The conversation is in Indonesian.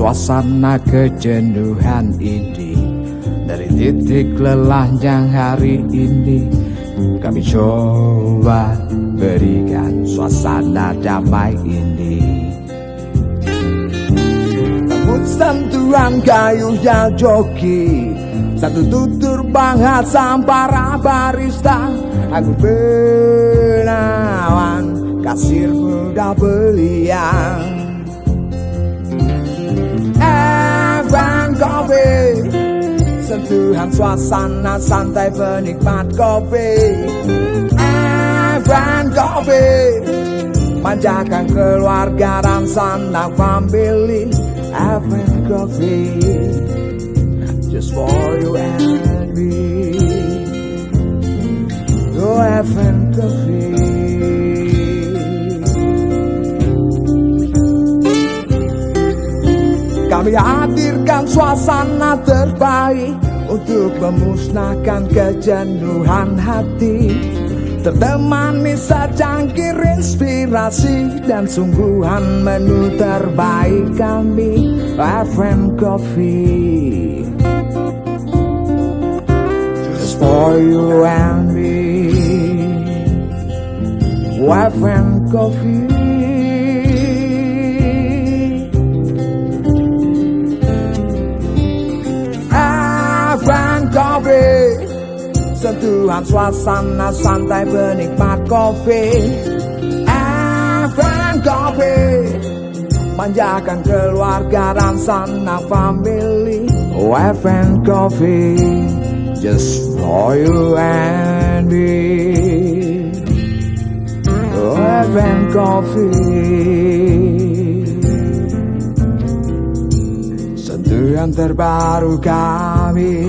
suasana kejenuhan ini. Dari titik lelahnya hari ini, kami coba berikan suasana damai ini. Namun sentuhan kayunya joki, satu tutur bahasa para barista. Aku penawan, kasir muda belian. Evan Coffee, sentuhan suasana santai penikmat kopi. Evan Coffee, manjakan keluarga dan sanak family. Evan Coffee, just for you and me. Oh, Evan Coffee. Kami hadirkan suasana terbaik untuk memusnahkan kejenuhan hati, tertemani secangkir inspirasi dan sungguhan menu terbaik kami. Evan Coffee, just for you and me. Evan Coffee. Evan Coffee, sentuhan suasana santai penikmat kopi. Evan Coffee, manjakan keluarga dan sanak family. Evan Coffee, just for you and me. Evan Coffee, sentuhan terbaru kami.